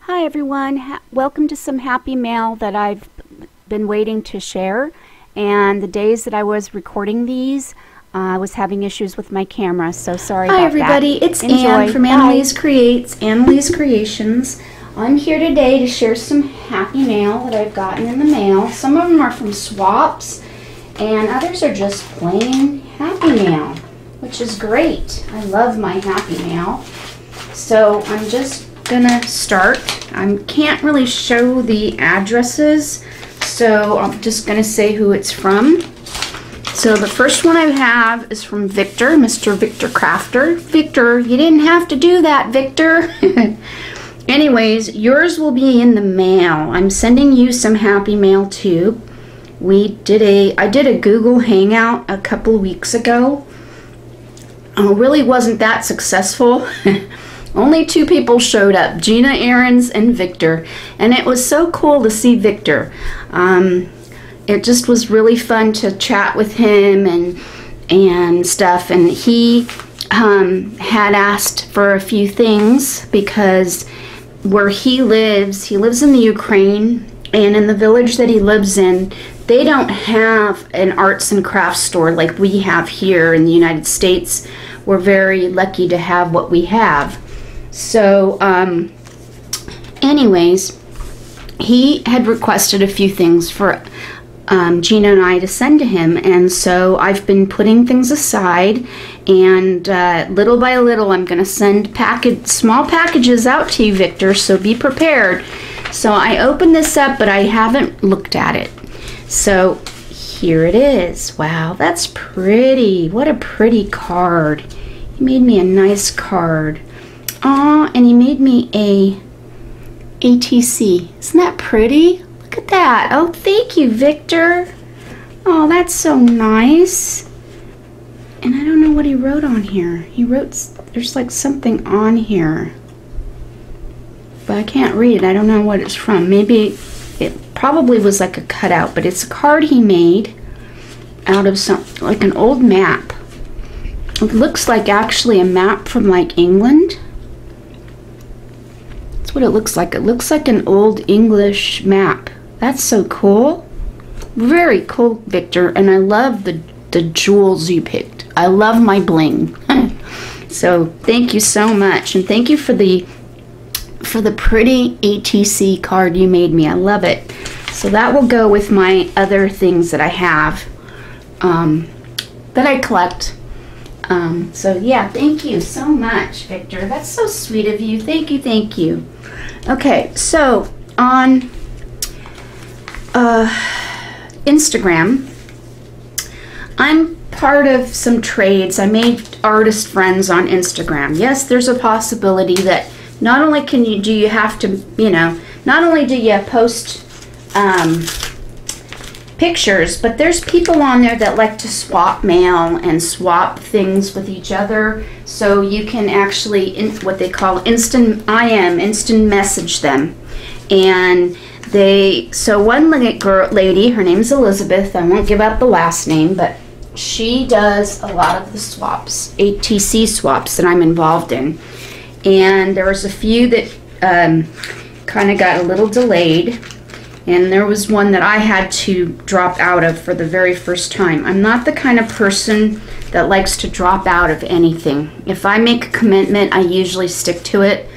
Hi everyone, welcome to some happy mail that I've been waiting to share. And the days that I was recording these, I was having issues with my camera, so sorry about that. Hi everybody, it's Enjoy. Anne from Bye. Annalise Creates, Annalise Creations. I'm here today to share some happy mail that I've gotten in the mail. Some of them are from swaps, and others are just plain happy mail, which is great. I love my happy mail. So I'm just gonna start. I can't really show the addresses, so I'm just gonna say who it's from. So the first one I have is from Victor, Mr. Victor Crafter. Victor, you didn't have to do that, Victor. Anyways, yours will be in the mail. I'm sending you some happy mail too. I did a Google Hangout a couple weeks ago. Really wasn't that successful. Only 2 people showed up, Gina Aarons and Victor, and it was so cool to see Victor. It just was really fun to chat with him and stuff, and he had asked for a few things because where he lives in the Ukraine, and in the village that he lives in, they don't have an arts and crafts store like we have here in the United States. We're very lucky to have what we have. So, anyways, he had requested a few things for Gina and I to send to him, and so I've been putting things aside, and little by little I'm going to send small packages out to you, Victor, so be prepared. So I opened this up, but I haven't looked at it. So here it is. Wow, that's pretty. What a pretty card. He made me a nice card. Aw, and he made me a ATC. Isn't that pretty? Look at that. Oh, thank you, Victor. Oh, that's so nice. And I don't know what he wrote on here. He wrote, there's like something on here, but I can't read it. I don't know what it's from. Maybe it probably was like a cutout, but it's a card he made out of like an old map. It looks like actually a map from like England. That's what it looks like. It looks like an old English map. That's so cool. Very cool, Victor. And I love the jewels you picked. I love my bling. So thank you so much, and thank you for the pretty ATC card you made me. I love it. So that will go with my other things that I have that I collect. So yeah, thank you so much, Victor. That's so sweet of you. Thank you, thank you. Okay, so on Instagram, I'm part of some trades. I made artist friends on Instagram. Yes, there's a possibility that not only do you have to, not only do you post pictures, but there's people on there that like to swap mail and swap things with each other. So you can actually, what they call instant message them. And so one lady, her name's Elizabeth, I won't give out the last name, but she does a lot of the swaps, ATC swaps that I'm involved in. And there was a few that kind of got a little delayed. And there was one that I had to drop out of for the very first time. I'm not the kind of person that likes to drop out of anything. If I make a commitment, I usually stick to it.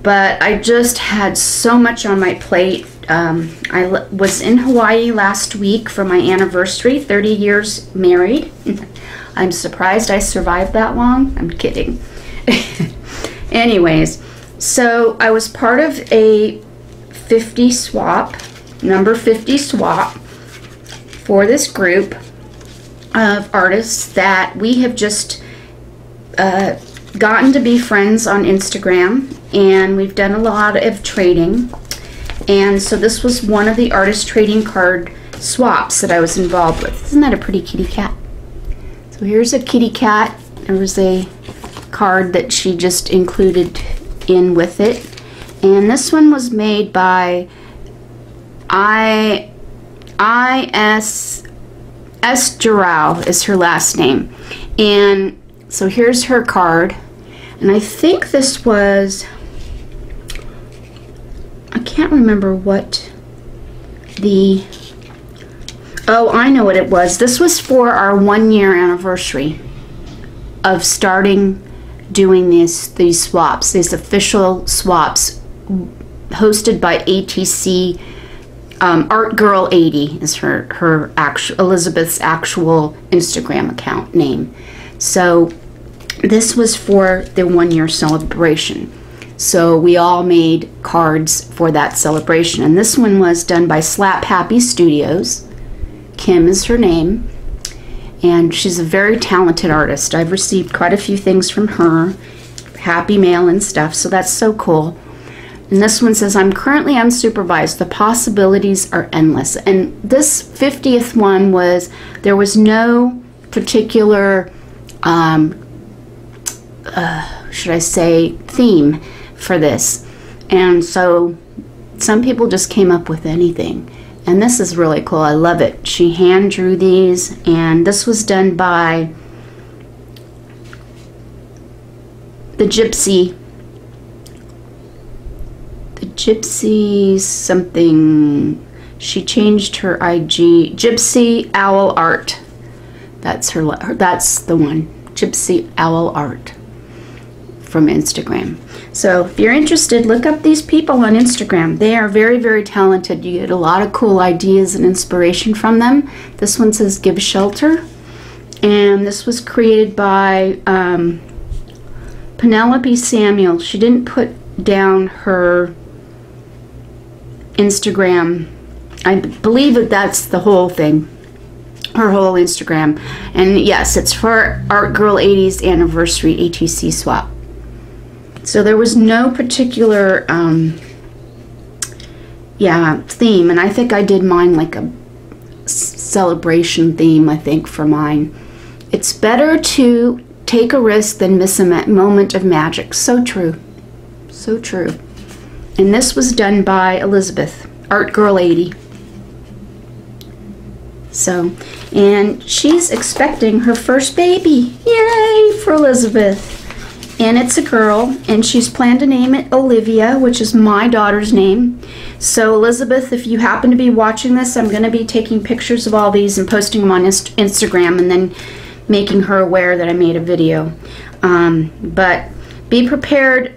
But I just had so much on my plate. I was in Hawaii last week for my anniversary, 30 years married. I'm surprised I survived that long. I'm kidding. Anyways, so I was part of a 50 swap, number 50 swap for this group of artists that we have just gotten to be friends on Instagram, and we've done a lot of trading. And so this was one of the artist trading card swaps that I was involved with. Isn't that a pretty kitty cat? So here's a kitty cat. There was a card that she just included in with it. And this one was made by I.S. Giroux is her last name. And so here's her card. And I think this was can't remember what the, oh, I know what it was. This was for our 1-year anniversary of starting doing these swaps, these official swaps hosted by ATC. Art Girl 80 is her actual, Elizabeth's actual Instagram account name. So this was for the 1-year celebration. So we all made cards for that celebration, and this one was done by Slap Happy Studios. Kim is her name, and she's a very talented artist. I've received quite a few things from her, happy mail and stuff, so that's so cool. And this one says, I'm currently unsupervised. The possibilities are endless. And this 50th one was, there was no particular, should I say, theme for this. And so some people just came up with anything. And this is really cool. I love it. She hand drew these, and this was done by the Gypsy something. She changed her IG. Gypsy Owl Art. That's that's the one. Gypsy Owl Art from Instagram. So if you're interested, look up these people on Instagram. They are very, very talented. You get a lot of cool ideas and inspiration from them. This one says Give Shelter. And this was created by Penelope Samuel. She didn't put down her Instagram. I believe that that's the whole thing, her whole Instagram. And yes, it's for Art Girl 80's anniversary ATC swap. So there was no particular theme, and I think I did mine like a celebration theme, I think, for mine. It's better to take a risk than miss a moment of magic. So true. So true. And this was done by Elizabeth, Art Girl 80. So, and she's expecting her first baby. Yay for Elizabeth. And it's a girl, and she's planned to name it Olivia, which is my daughter's name. So Elizabeth, if you happen to be watching this, I'm going to be taking pictures of all these and posting them on Instagram, and then making her aware that I made a video. But be prepared,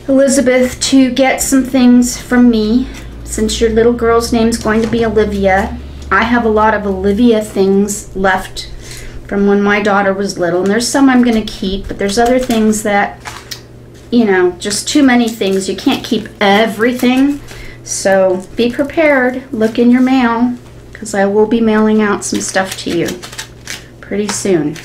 Elizabeth, to get some things from me, since your little girl's name's going to be Olivia. I have a lot of Olivia things left from when my daughter was little, and there's some I'm going to keep, but there's other things that, you know, just too many things. You can't keep everything. So be prepared. Look in your mail, because I will be mailing out some stuff to you pretty soon.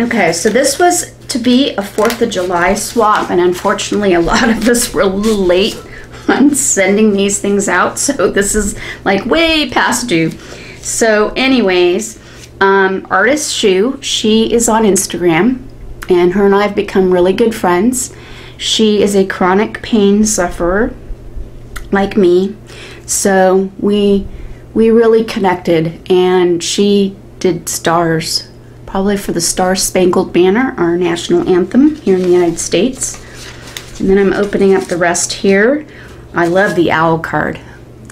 Okay, so this was to be a 4th of July swap, and unfortunately a lot of us were a little late on sending these things out, so this is like way past due. So anyways, Artist Shu, she is on Instagram, and her and I have become really good friends. She is a chronic pain sufferer like me, so we really connected, and she did stars, probably for the Star Spangled Banner, our national anthem here in the United States. And then I'm opening up the rest here. I love the owl card.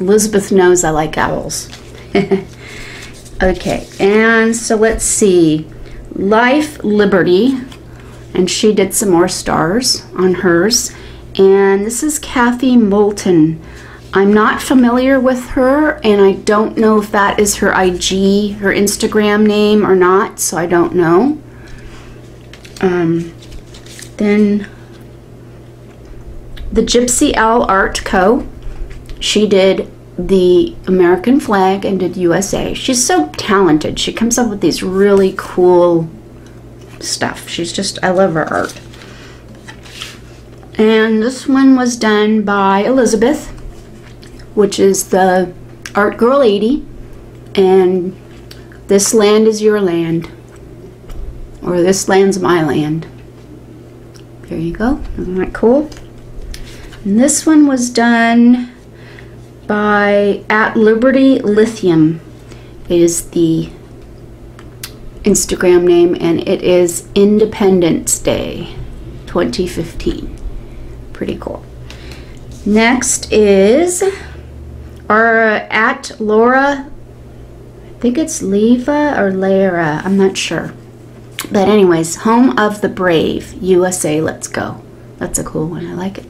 Elizabeth knows I like owls. Okay, and so let's see. Life, Liberty, and she did some more stars on hers. And this is Kathy Moulton. I'm not familiar with her, and I don't know if that is her IG, her Instagram name or not, so I don't know. Then the Gypsy Owl Art Co. She did the American flag and did USA. She's so talented. She comes up with these really cool stuff. She's just, I love her art. And this one was done by Elizabeth, which is the Art Girl 80, and This Land is Your Land, or This Land's My Land. There you go. Isn't that cool? And this one was done by At Liberty Lithium. It is the Instagram name, and it is Independence Day 2015. Pretty cool. Next is our at Laura, I think it's Leva or Lara, I'm not sure. But anyways, Home of the Brave, USA, let's go. That's a cool one, I like it.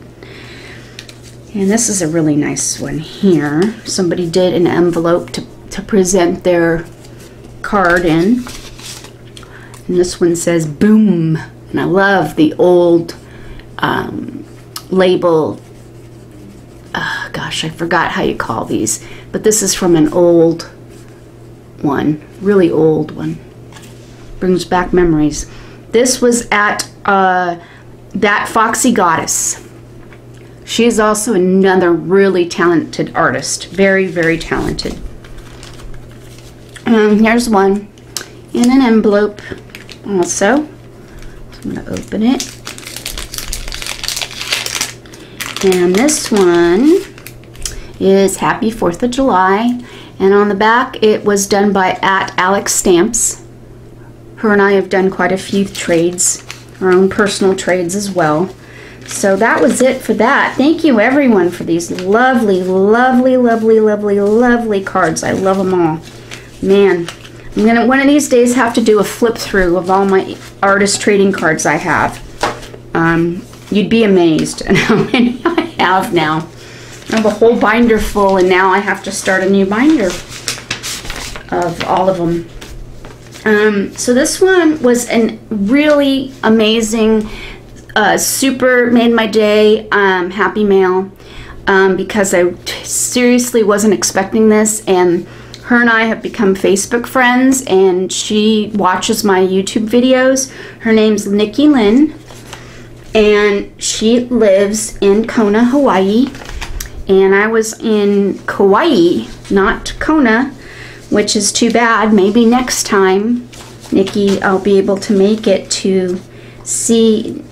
And this is a really nice one here. Somebody did an envelope to present their card in. And this one says boom. And I love the old label. Gosh, I forgot how you call these. But this is from an old one. Really old one. Brings back memories. This was at That Foxy Goddess. She is also another really talented artist. Very, very talented. Here's one in an envelope also. So I'm going to open it. And this one is Happy 4th of July. And on the back it was done by at Alex Stamps. Her and I have done quite a few trades. Our own personal trades as well. So that was it for that. Thank you everyone for these lovely, lovely, lovely, lovely, lovely cards. I love them all. Man, I'm gonna one of these days have to do a flip through of all my artist trading cards I have. You'd be amazed at how many I have now. I have a whole binder full, and now I have to start a new binder of all of them. So this one was a really amazing, super made my day, happy mail, because I seriously wasn't expecting this, and her and I have become Facebook friends, and she watches my YouTube videos. Her name's Nikki Lynn, and she lives in Kona, Hawaii, and I was in Kauai, not Kona, which is too bad. Maybe next time, Nikki, I'll be able to make it to see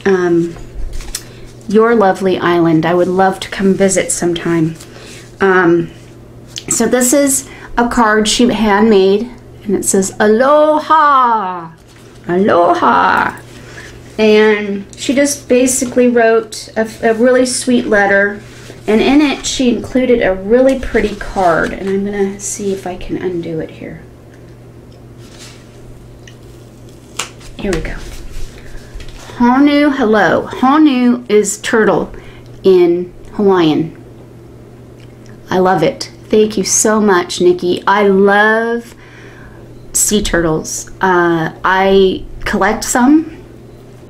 your lovely island. I would love to come visit sometime. So this is a card she handmade, and it says Aloha, Aloha. And she just basically wrote a really sweet letter, and in it she included a really pretty card, and I'm gonna see if I can undo it here. Here we go. Honu, hello. Honu is turtle in Hawaiian. I love it. Thank you so much, Nikki. I love sea turtles. I collect some,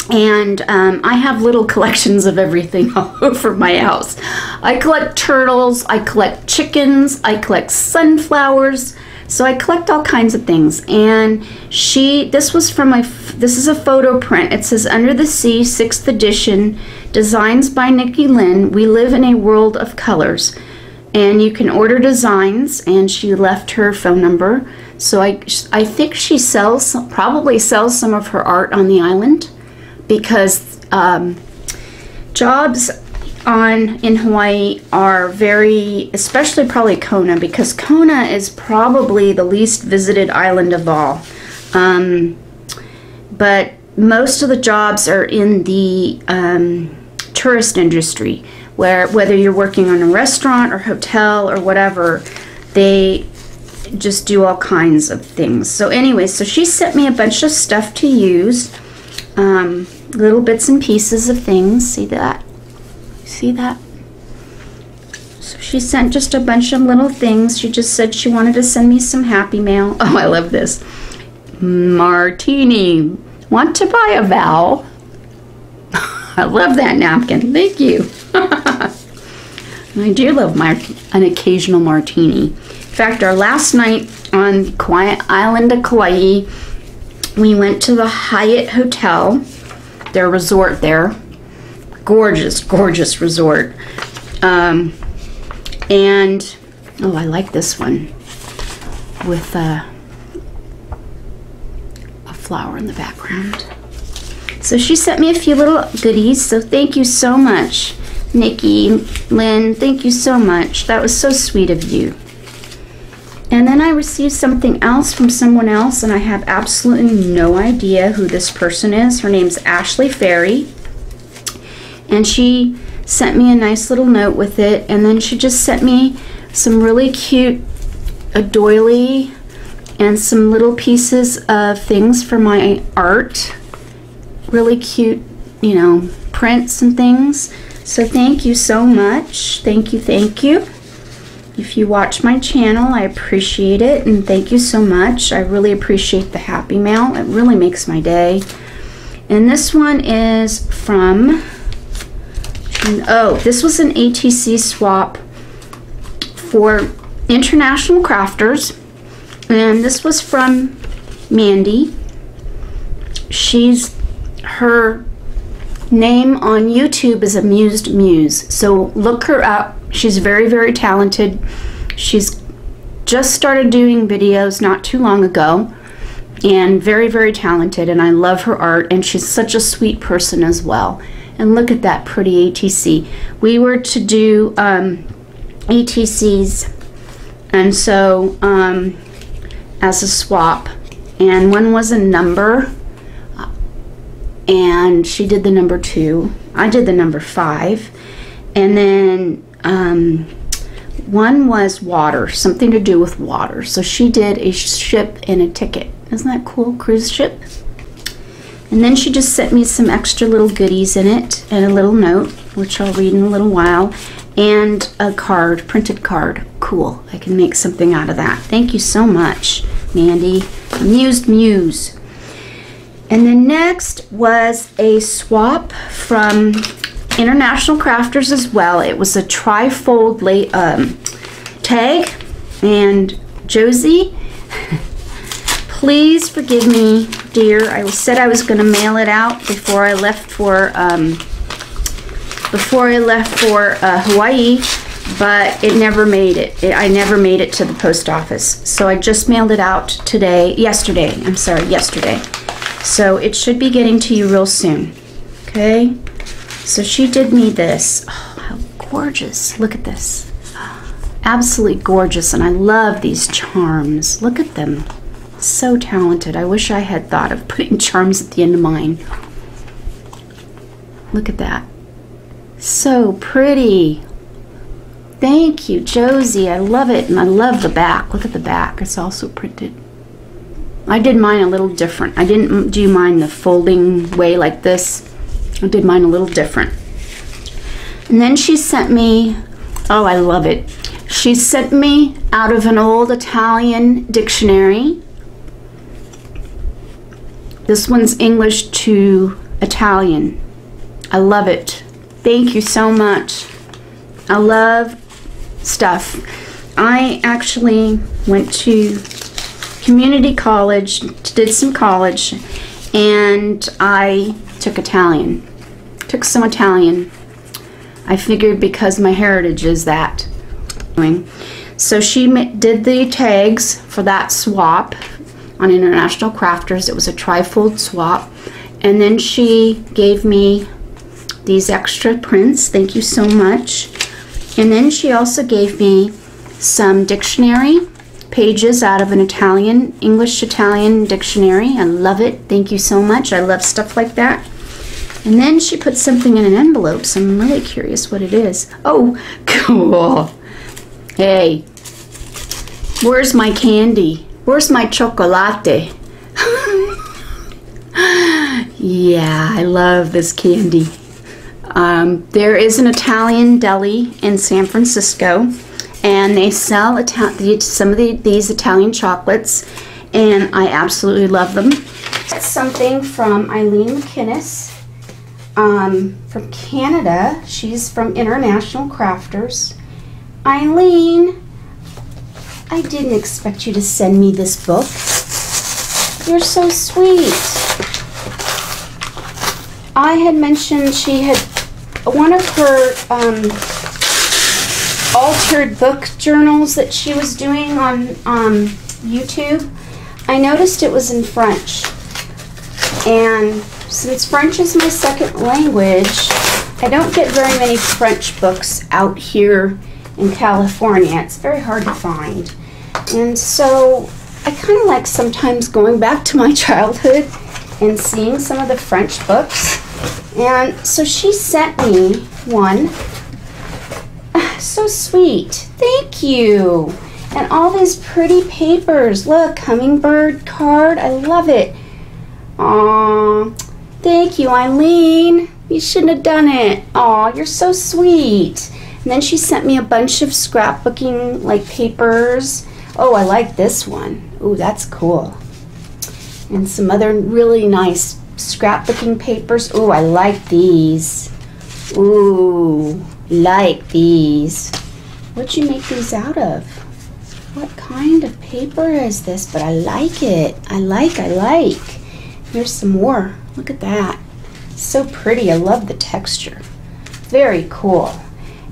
and I have little collections of everything all over my house. I collect turtles, I collect chickens, I collect sunflowers. So I collect all kinds of things. And this was from this is a photo print. It says Under the Sea, 6th edition, designs by Nikki Lynn. We live in a world of colors. And you can order designs, and she left her phone number. So I think she probably sells some of her art on the island, because jobs in Hawaii are very, especially probably Kona, because Kona is probably the least visited island of all. But most of the jobs are in the tourist industry, whether you're working on a restaurant or hotel or whatever, they just do all kinds of things. So anyway, so she sent me a bunch of stuff to use, little bits and pieces of things. See that? See that? So she sent just a bunch of little things. She just said she wanted to send me some happy mail. Oh, I love this. Martini, want to buy a vowel? I love that napkin. Thank you. I do love an occasional martini. In fact, our last night on Kauai Island of Kauai, we went to the Hyatt Hotel, their resort there. Gorgeous, gorgeous resort. And, oh, I like this one with a flower in the background. So she sent me a few little goodies, so thank you so much, Nikki Lynn. Thank you so much. That was so sweet of you. And then I received something else from someone else, and I have absolutely no idea who this person is. Her name's Ashley Ferry. and she sent me a nice little note with it, and then she just sent me some really cute doily and some little pieces of things for my art. Really cute, you know, prints and things. So thank you so much. Thank you, thank you. If you watch my channel, I appreciate it, and thank you so much. I really appreciate the Happy Mail. It really makes my day. And this one is from, oh, this was an ATC swap for International Crafters, and this was from Mandy. Her name on YouTube is Amused Muse, so look her up. She's very, very talented. She's just started doing videos not too long ago, and very, very talented, and I love her art, and she's such a sweet person as well. And look at that pretty ATC. We were to do ATCs, and so as a swap, and one was a number, and she did the number 2. I did the number 5, and then one was water, something to do with water. So she did a ship and a ticket. Isn't that cool? Cruise ship. And then she just sent me some extra little goodies in it, and a little note, which I'll read in a little while, and a card, printed card. Cool. I can make something out of that. Thank you so much, Mandy. Amused Muse. And then next was a swap from International Crafters as well. It was a tri-fold tag, and Josie, please forgive me, dear. I said I was going to mail it out before I left for Hawaii, but it never made it. I never made it to the post office, so I just mailed it out yesterday. So it should be getting to you real soon. Okay. So she did me this. Oh, how gorgeous. Look at this. Absolutely gorgeous. And I love these charms. Look at them. So talented. I wish I had thought of putting charms at the end of mine. Look at that. So pretty. Thank you, Josie. I love it. And I love the back. Look at the back. It's also printed. I did mine a little different. I didn't do mine the folding way like this. I did mine a little different. And then she sent me, oh, I love it. She sent me out of an old Italian dictionary. This one's English to Italian. I love it. Thank you so much. I love stuff. I actually went to community college, did some college, and I took Italian. Took some Italian. I figured because my heritage is that. So she did the tags for that swap on International Crafters. It was a tri-fold swap. And then she gave me these extra prints. Thank you so much. And then she also gave me some dictionary pages out of an English-Italian dictionary. I love it. Thank you so much. I love stuff like that. And then she put something in an envelope, so I'm really curious what it is. Oh, cool. Hey, where's my candy? Where's my chocolate? Yeah, I love this candy. There is an Italian deli in San Francisco, and they sell some of these Italian chocolates, and I absolutely love them. It's something from Eileen McInnes from Canada. She's from International Crafters. Eileen, I didn't expect you to send me this book. You're so sweet. I had mentioned she had one of her altered book journals that she was doing on YouTube. I noticed it was in French, and since French is my second language, I don't get very many French books out here in California. It's very hard to find, and so I kind of like sometimes going back to my childhood and seeing some of the French books. And so she sent me one. So sweet. Thank you. And all these pretty papers. Look, hummingbird card. I love it. Aw. Thank you, Eileen. You shouldn't have done it. Aw, you're so sweet. And then she sent me a bunch of scrapbooking like papers. Oh, I like this one. Ooh, that's cool. And some other really nice scrapbooking papers. Ooh, I like these. Ooh, like these. What'd you make these out of? What kind of paper is this? But I like it. I like. Here's some more. Look at that. So pretty. I love the texture. Very cool.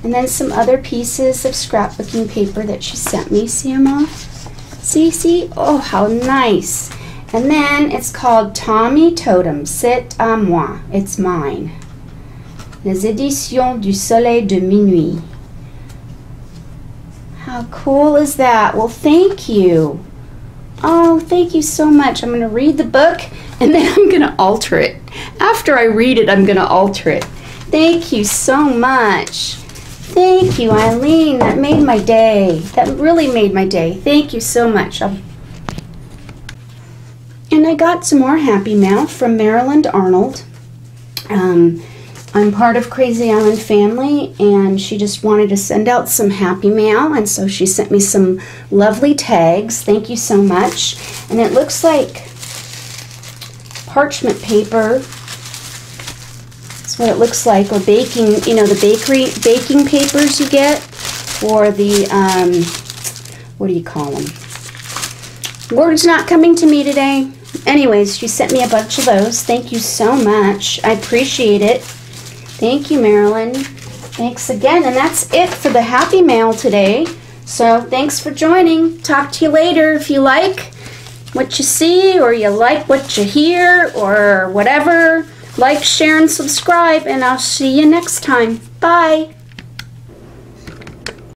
And then some other pieces of scrapbooking paper that she sent me. See them all? See? Oh, how nice. And then it's called Tommy Totem, C'est à moi. It's mine. Les éditions du Soleil de Minuit. How cool is that? Well, thank you. Oh, thank you so much. I'm going to read the book and then I'm going to alter it. After I read it, I'm going to alter it. Thank you so much. Thank you, Eileen. That made my day. That really made my day. Thank you so much. And I got some more Happy Mail from Maryland Arnold. I'm part of Crazy Island family, and she just wanted to send out some Happy Mail, and so she sent me some lovely tags. Thank you so much. And it looks like parchment paper. That's what it looks like, or baking, you know, the baking papers you get, or the, what do you call them? Words not coming to me today. Anyways, she sent me a bunch of those. Thank you so much. I appreciate it. Thank you, Marilyn. Thanks again. And that's it for the Happy Mail today. So thanks for joining. Talk to you later. If you like what you see, or you like what you hear, or whatever, like, share, and subscribe. And I'll see you next time. Bye.